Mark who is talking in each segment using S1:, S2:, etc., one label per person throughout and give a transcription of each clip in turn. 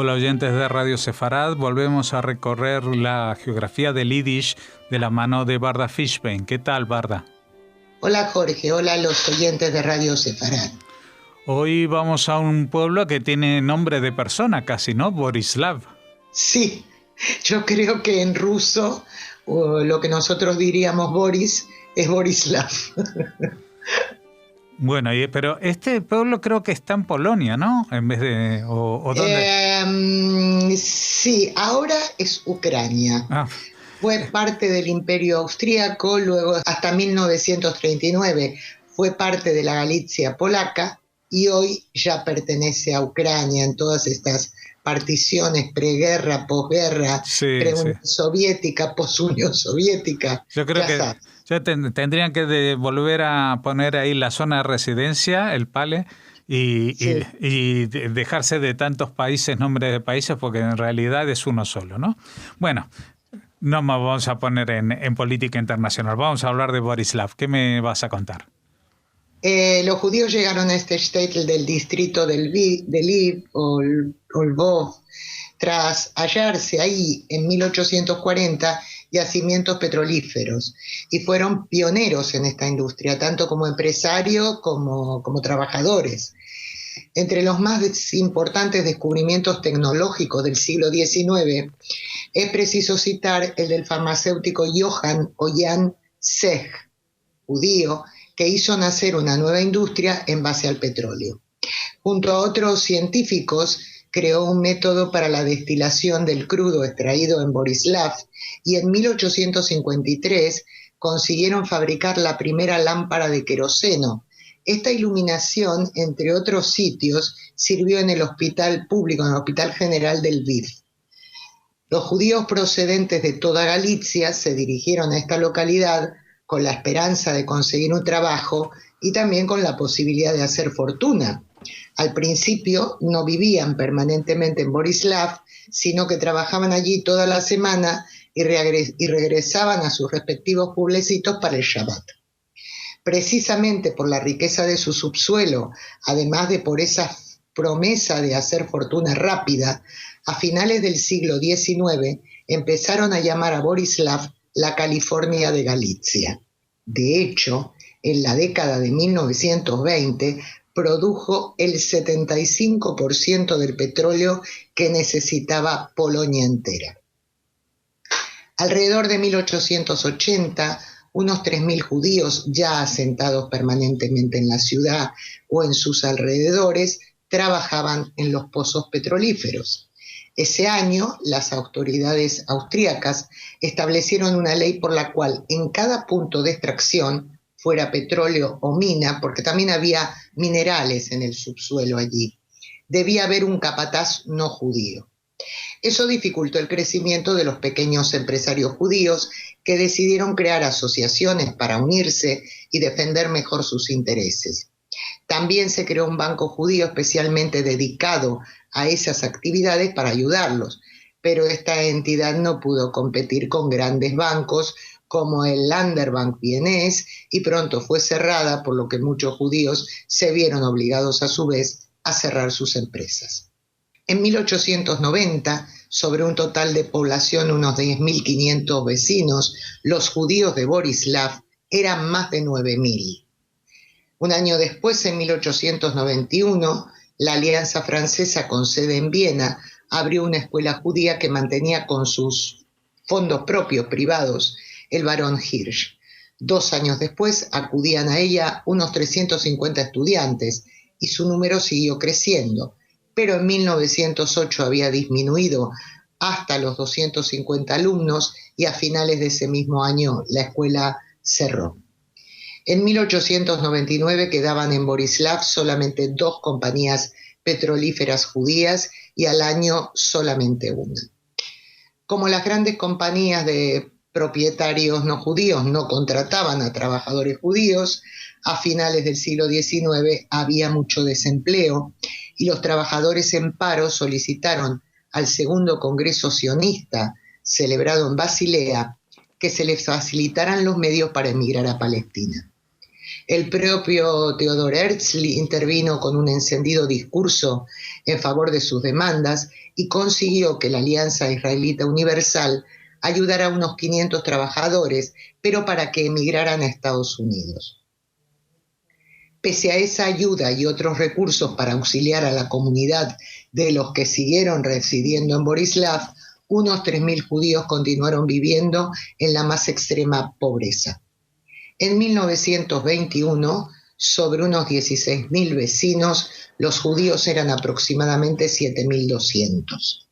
S1: Hola oyentes de Radio Sefarad, volvemos a recorrer la geografía del Yiddish de la mano de Barda Fishbein. ¿Qué tal, Barda?
S2: Hola Jorge, hola a los oyentes de Radio Sefarad.
S1: Hoy vamos a un pueblo que tiene nombre de persona casi, ¿no? Borislav.
S2: Sí, yo creo que en ruso lo que nosotros diríamos Boris es Borislav.
S1: Bueno, pero este pueblo creo que está en Polonia, ¿no? En vez de... ¿O dónde?
S2: Sí, ahora es Ucrania. Fue parte del Imperio Austríaco, luego hasta 1939 fue parte de la Galicia polaca y hoy ya pertenece a Ucrania en todas estas particiones, preguerra, posguerra, pre-Unión Soviética, post-Unión Soviética.
S1: Yo creo que ya tendrían que volver a poner ahí la zona de residencia, el PALE, y dejarse de tantos países, nombres de países, porque en realidad es uno solo, ¿no? Bueno, no me vamos a poner en política internacional, vamos a hablar de Borislav. ¿Qué me vas a contar?
S2: Los judíos llegaron a este shtetl del distrito del Lviv o Lvov tras hallarse ahí en 1840 yacimientos petrolíferos y fueron pioneros en esta industria, tanto como empresarios como trabajadores. Entre los más importantes descubrimientos tecnológicos del siglo XIX es preciso citar el del farmacéutico Jan Zech, judío, que hizo nacer una nueva industria en base al petróleo. Junto a otros científicos, creó un método para la destilación del crudo extraído en Borislav y en 1853 consiguieron fabricar la primera lámpara de queroseno. Esta iluminación, entre otros sitios, sirvió en el hospital público, en el Hospital General del Lviv. Los judíos procedentes de toda Galicia se dirigieron a esta localidad con la esperanza de conseguir un trabajo y también con la posibilidad de hacer fortuna. Al principio no vivían permanentemente en Borislav, sino que trabajaban allí toda la semana y regresaban a sus respectivos pueblecitos para el Shabbat. Precisamente por la riqueza de su subsuelo, además de por esa promesa de hacer fortuna rápida, a finales del siglo XIX empezaron a llamar a Borislav la California de Galicia. De hecho, en la década de 1920 produjo el 75% del petróleo que necesitaba Polonia entera. Alrededor de 1880, unos 3.000 judíos ya asentados permanentemente en la ciudad o en sus alrededores trabajaban en los pozos petrolíferos. Ese año, las autoridades austríacas establecieron una ley por la cual en cada punto de extracción, fuera petróleo o mina, porque también había minerales en el subsuelo allí, debía haber un capataz no judío. Eso dificultó el crecimiento de los pequeños empresarios judíos que decidieron crear asociaciones para unirse y defender mejor sus intereses. También se creó un banco judío especialmente dedicado a esas actividades para ayudarlos, pero esta entidad no pudo competir con grandes bancos como el Landesbank vienés y pronto fue cerrada, por lo que muchos judíos se vieron obligados a su vez a cerrar sus empresas. En 1890, sobre un total de población unos 10.500 vecinos, los judíos de Borislav eran más de 9.000. Un año después, en 1891, la Alianza Francesa con sede en Viena abrió una escuela judía que mantenía con sus fondos propios privados el barón Hirsch. 2 años después acudían a ella unos 350 estudiantes y su número siguió creciendo, pero en 1908 había disminuido hasta los 250 alumnos y a finales de ese mismo año la escuela cerró. En 1899 quedaban en Borislav solamente 2 compañías petrolíferas judías y al año solamente una. Como las grandes compañías de propietarios no judíos no contrataban a trabajadores judíos, a finales del siglo XIX había mucho desempleo y los trabajadores en paro solicitaron al segundo Congreso Sionista, celebrado en Basilea, que se les facilitaran los medios para emigrar a Palestina. El propio Theodor Herzl intervino con un encendido discurso en favor de sus demandas y consiguió que la Alianza Israelita Universal ayudara a unos 500 trabajadores, pero para que emigraran a Estados Unidos. Pese a esa ayuda y otros recursos para auxiliar a la comunidad de los que siguieron residiendo en Borislav, unos 3.000 judíos continuaron viviendo en la más extrema pobreza. En 1921, sobre unos 16.000 vecinos, los judíos eran aproximadamente 7.200.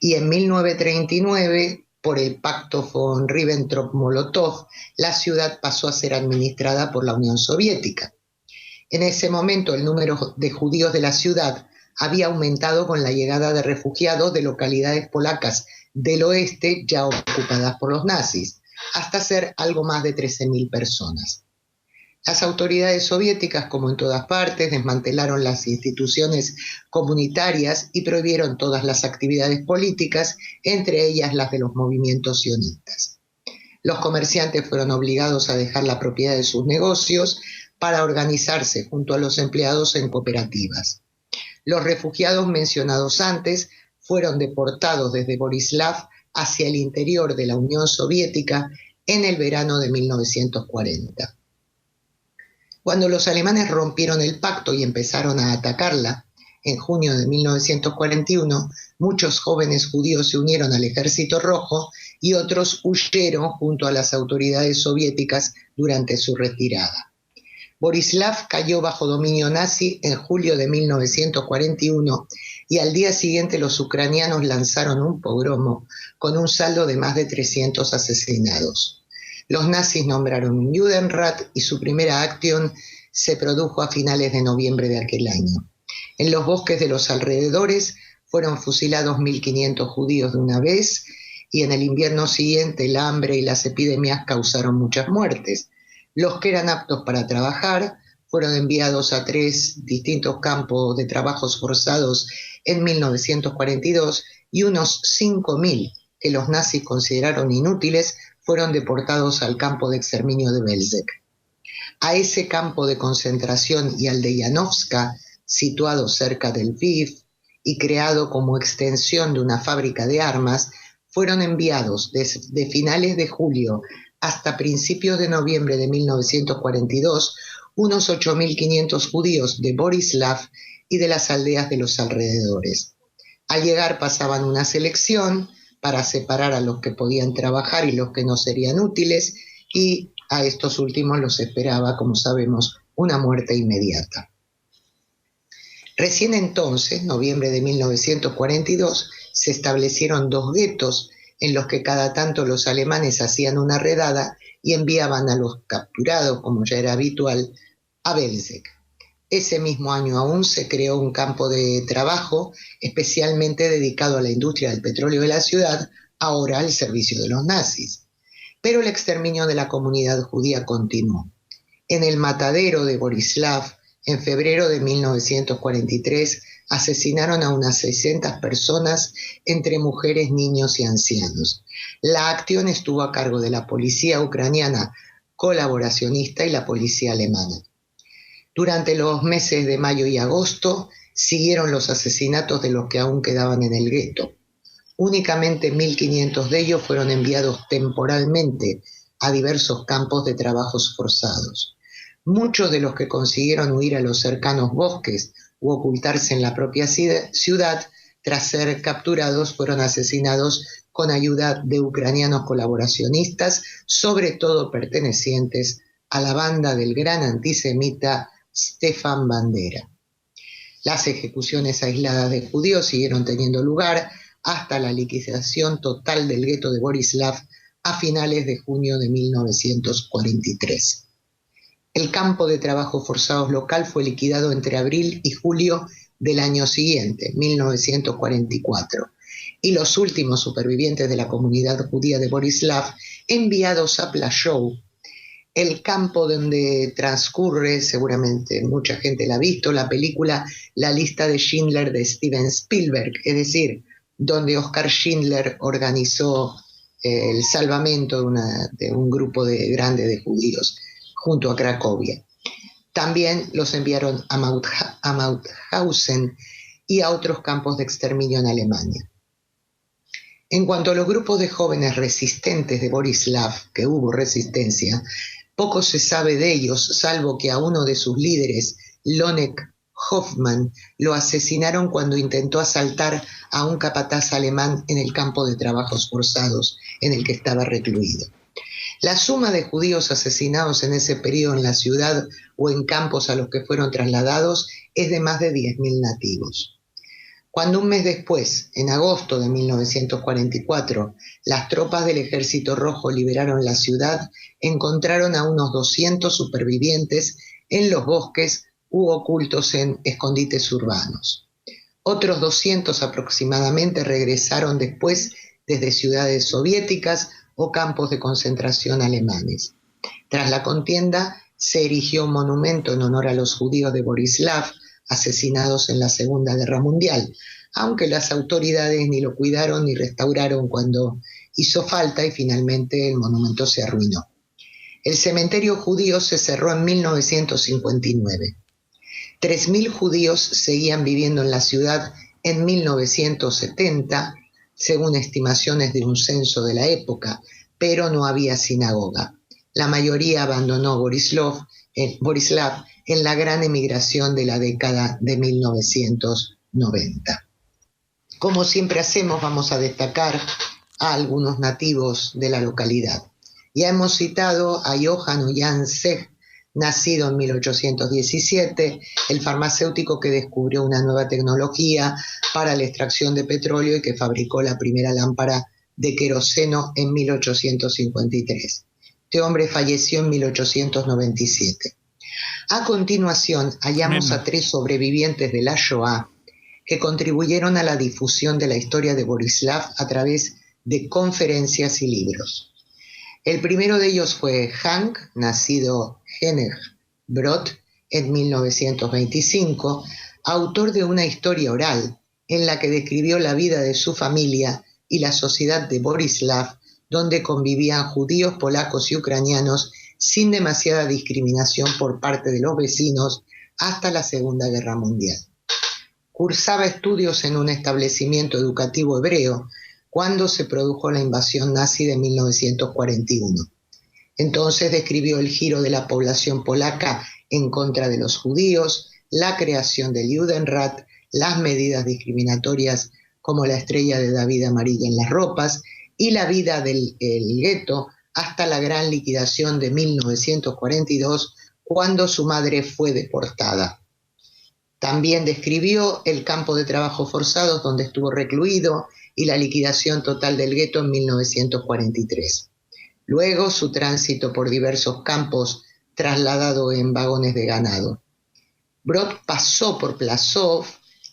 S2: Y en 1939, por el pacto von Ribbentrop-Molotov, la ciudad pasó a ser administrada por la Unión Soviética. En ese momento, el número de judíos de la ciudad había aumentado con la llegada de refugiados de localidades polacas del oeste ya ocupadas por los nazis, hasta ser algo más de 13.000 personas. Las autoridades soviéticas, como en todas partes, desmantelaron las instituciones comunitarias y prohibieron todas las actividades políticas, entre ellas las de los movimientos sionistas. Los comerciantes fueron obligados a dejar la propiedad de sus negocios para organizarse junto a los empleados en cooperativas. Los refugiados mencionados antes fueron deportados desde Borislav hacia el interior de la Unión Soviética en el verano de 1940. Cuando los alemanes rompieron el pacto y empezaron a atacarla, en junio de 1941, muchos jóvenes judíos se unieron al Ejército Rojo y otros huyeron junto a las autoridades soviéticas durante su retirada. Borislav cayó bajo dominio nazi en julio de 1941 y al día siguiente los ucranianos lanzaron un pogromo con un saldo de más de 300 asesinados. Los nazis nombraron un Judenrat y su primera acción se produjo a finales de noviembre de aquel año. En los bosques de los alrededores fueron fusilados 1.500 judíos de una vez y en el invierno siguiente el hambre y las epidemias causaron muchas muertes. Los que eran aptos para trabajar fueron enviados a 3 distintos campos de trabajos forzados en 1942 y unos 5.000 que los nazis consideraron inútiles fueron deportados al campo de exterminio de Belzec. A ese campo de concentración y al de Yanovska, situado cerca del Lviv y creado como extensión de una fábrica de armas, fueron enviados desde finales de julio hasta principios de noviembre de 1942 unos 8.500 judíos de Borislav y de las aldeas de los alrededores. Al llegar pasaban una selección para separar a los que podían trabajar y los que no serían útiles, y a estos últimos los esperaba, como sabemos, una muerte inmediata. Recién entonces, noviembre de 1942, se establecieron 2 guetos en los que cada tanto los alemanes hacían una redada y enviaban a los capturados, como ya era habitual, a Belzec. Ese mismo año aún se creó un campo de trabajo especialmente dedicado a la industria del petróleo de la ciudad, ahora al servicio de los nazis. Pero el exterminio de la comunidad judía continuó. En el matadero de Borislav, en febrero de 1943, asesinaron a unas 600 personas, entre mujeres, niños y ancianos. La acción estuvo a cargo de la policía ucraniana colaboracionista y la policía alemana. Durante los meses de mayo y agosto siguieron los asesinatos de los que aún quedaban en el gueto. Únicamente 1.500 de ellos fueron enviados temporalmente a diversos campos de trabajos forzados. Muchos de los que consiguieron huir a los cercanos bosques u ocultarse en la propia ciudad, tras ser capturados, fueron asesinados con ayuda de ucranianos colaboracionistas, sobre todo pertenecientes a la banda del gran antisemita Stefan Bandera. Las ejecuciones aisladas de judíos siguieron teniendo lugar hasta la liquidación total del gueto de Borislav a finales de junio de 1943. El campo de trabajo forzados local fue liquidado entre abril y julio del año siguiente, 1944, y los últimos supervivientes de la comunidad judía de Borislav enviados a Plaszow, el campo donde transcurre, seguramente mucha gente la ha visto, la película La lista de Schindler de Steven Spielberg, es decir, donde Oskar Schindler organizó el salvamento de un grupo grande de judíos junto a Cracovia. También los enviaron a Mauthausen y a otros campos de exterminio en Alemania. En cuanto a los grupos de jóvenes resistentes de Borislav, que hubo resistencia, poco se sabe de ellos, salvo que a uno de sus líderes, Lonek Hoffmann, lo asesinaron cuando intentó asaltar a un capataz alemán en el campo de trabajos forzados en el que estaba recluido. La suma de judíos asesinados en ese periodo en la ciudad o en campos a los que fueron trasladados es de más de 10.000 nativos. Cuando un mes después, en agosto de 1944, las tropas del Ejército Rojo liberaron la ciudad, encontraron a unos 200 supervivientes en los bosques u ocultos en escondites urbanos. Otros 200 aproximadamente regresaron después desde ciudades soviéticas o campos de concentración alemanes. Tras la contienda, se erigió un monumento en honor a los judíos de Borislav, asesinados en la Segunda Guerra Mundial, aunque las autoridades ni lo cuidaron ni restauraron cuando hizo falta y finalmente el monumento se arruinó. El cementerio judío se cerró en 1959. 3.000 judíos seguían viviendo en la ciudad en 1970, según estimaciones de un censo de la época, pero no había sinagoga. La mayoría abandonó Borislav en la gran emigración de la década de 1990. Como siempre hacemos, vamos a destacar a algunos nativos de la localidad. Ya hemos citado a Johann Jan Zeg, nacido en 1817, el farmacéutico que descubrió una nueva tecnología para la extracción de petróleo y que fabricó la primera lámpara de queroseno en 1853. Este hombre falleció en 1897. A continuación, hallamos a 3 sobrevivientes de la Shoah que contribuyeron a la difusión de la historia de Borislav a través de conferencias y libros. El primero de ellos fue Hank, nacido Henning Brod en 1925, autor de una historia oral en la que describió la vida de su familia y la sociedad de Borislav, donde convivían judíos, polacos y ucranianos sin demasiada discriminación por parte de los vecinos hasta la Segunda Guerra Mundial. Cursaba estudios en un establecimiento educativo hebreo cuando se produjo la invasión nazi de 1941. Entonces describió el giro de la población polaca en contra de los judíos, la creación del Judenrat, las medidas discriminatorias como la estrella de David amarilla en las ropas y la vida del gueto hasta la gran liquidación de 1942, cuando su madre fue deportada. También describió el campo de trabajo forzados donde estuvo recluido y la liquidación total del gueto en 1943. Luego su tránsito por diversos campos trasladado en vagones de ganado. Brod pasó por Plaszow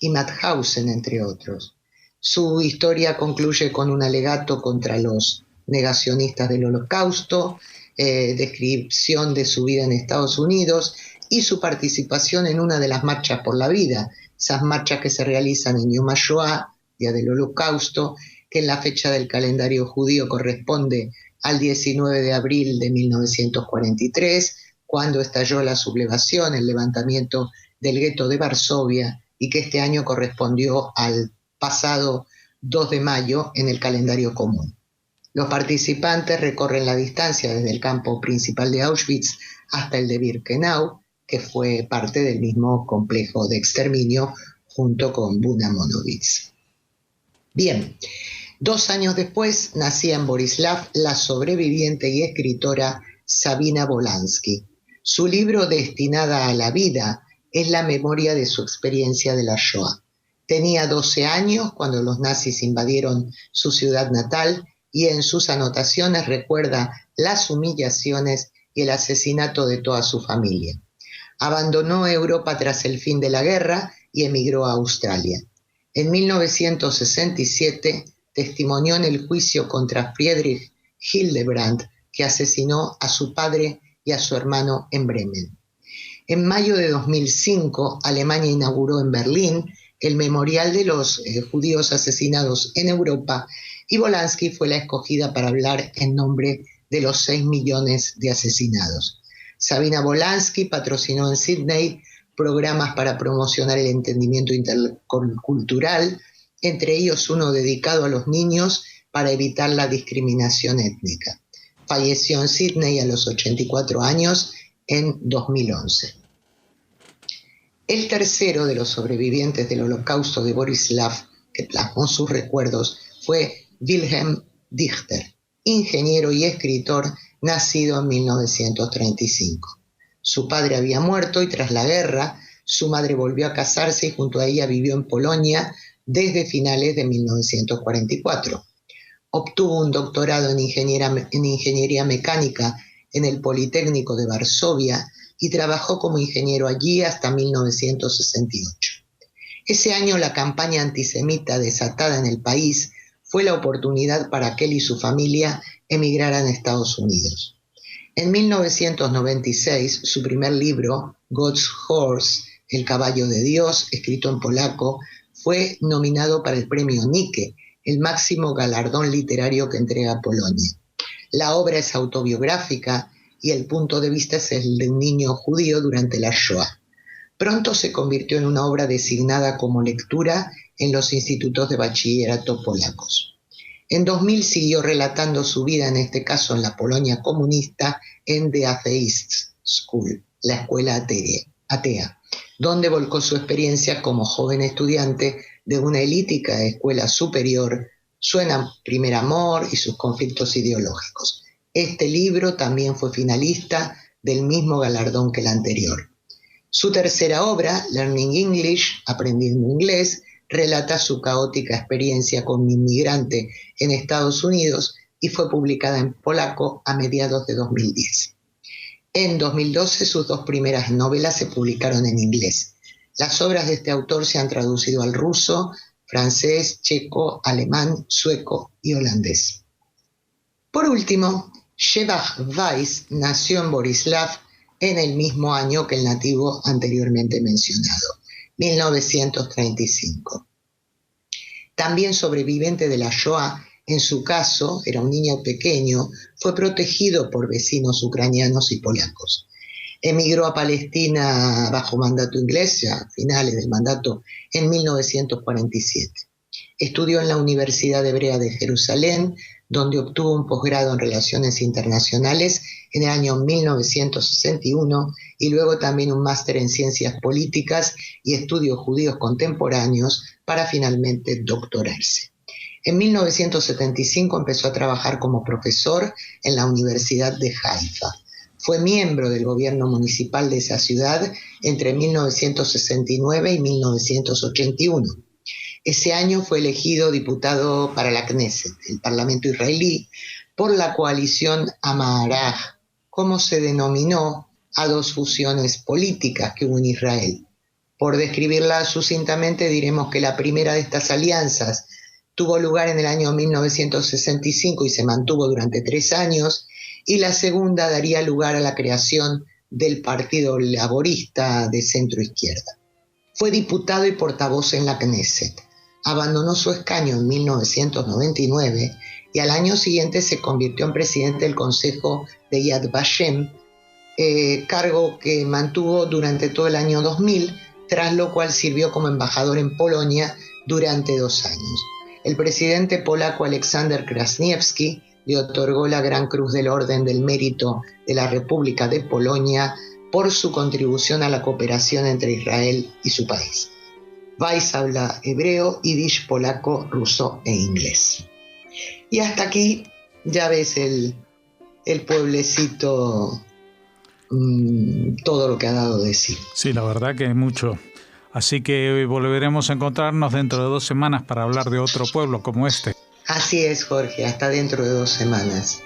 S2: y Mauthausen, entre otros. Su historia concluye con un alegato contra los negacionistas del Holocausto, descripción de su vida en Estados Unidos y su participación en una de las marchas por la vida, esas marchas que se realizan en Yom HaShoah, Día del Holocausto, que en la fecha del calendario judío corresponde al 19 de abril de 1943, cuando estalló la sublevación, el levantamiento del gueto de Varsovia, y que este año correspondió al pasado 2 de mayo en el calendario común. Los participantes recorren la distancia desde el campo principal de Auschwitz hasta el de Birkenau, que fue parte del mismo complejo de exterminio junto con Buna Monowitz. Bien, 2 años después nacía en Borislav la sobreviviente y escritora Sabina Volansky. Su libro Destinada a la vida es la memoria de su experiencia de la Shoah. Tenía 12 años cuando los nazis invadieron su ciudad natal y en sus anotaciones recuerda las humillaciones y el asesinato de toda su familia. Abandonó Europa tras el fin de la guerra y emigró a Australia. En 1967 testimonió en el juicio contra Friedrich Hildebrandt, que asesinó a su padre y a su hermano en Bremen. En mayo de 2005, Alemania inauguró en Berlín el memorial de los judíos asesinados en Europa y Volansky fue la escogida para hablar en nombre de los 6 millones de asesinados. Sabina Bolansky patrocinó en Sídney programas para promocionar el entendimiento intercultural, entre ellos uno dedicado a los niños para evitar la discriminación étnica. Falleció en Sídney a los 84 años en 2011. El tercero de los sobrevivientes del Holocausto de Borislav, que plasmó sus recuerdos, fue Wilhelm Dichter, ingeniero y escritor nacido en 1935. Su padre había muerto y tras la guerra, su madre volvió a casarse y junto a ella vivió en Polonia desde finales de 1944. Obtuvo un doctorado en ingeniería mecánica en el Politécnico de Varsovia y trabajó como ingeniero allí hasta 1968. Ese año la campaña antisemita desatada en el país fue la oportunidad para que él y su familia emigraran a Estados Unidos. En 1996, su primer libro, God's Horse, El caballo de Dios, escrito en polaco, fue nominado para el premio Nike, el máximo galardón literario que entrega Polonia. La obra es autobiográfica y el punto de vista es el de un niño judío durante la Shoah. Pronto se convirtió en una obra designada como lectura en los institutos de bachillerato polacos. En 2000 siguió relatando su vida, en este caso en la Polonia comunista, en The Atheist School, la escuela atea, donde volcó su experiencia como joven estudiante de una elítica escuela superior, su primer amor y sus conflictos ideológicos. Este libro también fue finalista del mismo galardón que el anterior. Su tercera obra, Learning English, Aprendiendo Inglés, relata su caótica experiencia como inmigrante en Estados Unidos y fue publicada en polaco a mediados de 2010. En 2012 sus dos primeras novelas se publicaron en inglés. Las obras de este autor se han traducido al ruso, francés, checo, alemán, sueco y holandés. Por último, Shevach Weiss nació en Borislav en el mismo año que el nativo anteriormente mencionado, 1935. También sobreviviente de la Shoah, en su caso, era un niño pequeño, fue protegido por vecinos ucranianos y polacos. Emigró a Palestina bajo mandato inglés, a finales del mandato, en 1947. Estudió en la Universidad Hebrea de Jerusalén, donde obtuvo un posgrado en Relaciones Internacionales en el año 1961 y luego también un máster en Ciencias Políticas y Estudios Judíos Contemporáneos para finalmente doctorarse. En 1975 empezó a trabajar como profesor en la Universidad de Haifa. Fue miembro del gobierno municipal de esa ciudad entre 1969 y 1981. Ese año fue elegido diputado para la Knesset, el Parlamento israelí, por la coalición Amaraj, como se denominó a dos fusiones políticas que hubo en Israel. Por describirla sucintamente, diremos que la primera de estas alianzas tuvo lugar en el año 1965 y se mantuvo durante 3 años, y la segunda daría lugar a la creación del Partido Laborista de centro-izquierda. Fue diputado y portavoz en la Knesset. Abandonó su escaño en 1999 y al año siguiente se convirtió en presidente del Consejo de Yad Vashem, cargo que mantuvo durante todo el año 2000, tras lo cual sirvió como embajador en Polonia durante 2 años. El presidente polaco Aleksander Krasniewski le otorgó la Gran Cruz del Orden del Mérito de la República de Polonia por su contribución a la cooperación entre Israel y su país. Weiss habla hebreo, yiddish, polaco, ruso e inglés. Y hasta aquí ya ves el pueblecito, todo lo que ha dado de sí.
S1: Sí, la verdad que es mucho. Así que volveremos a encontrarnos dentro de 2 semanas para hablar de otro pueblo como este.
S2: Así es, Jorge, hasta dentro de 2 semanas.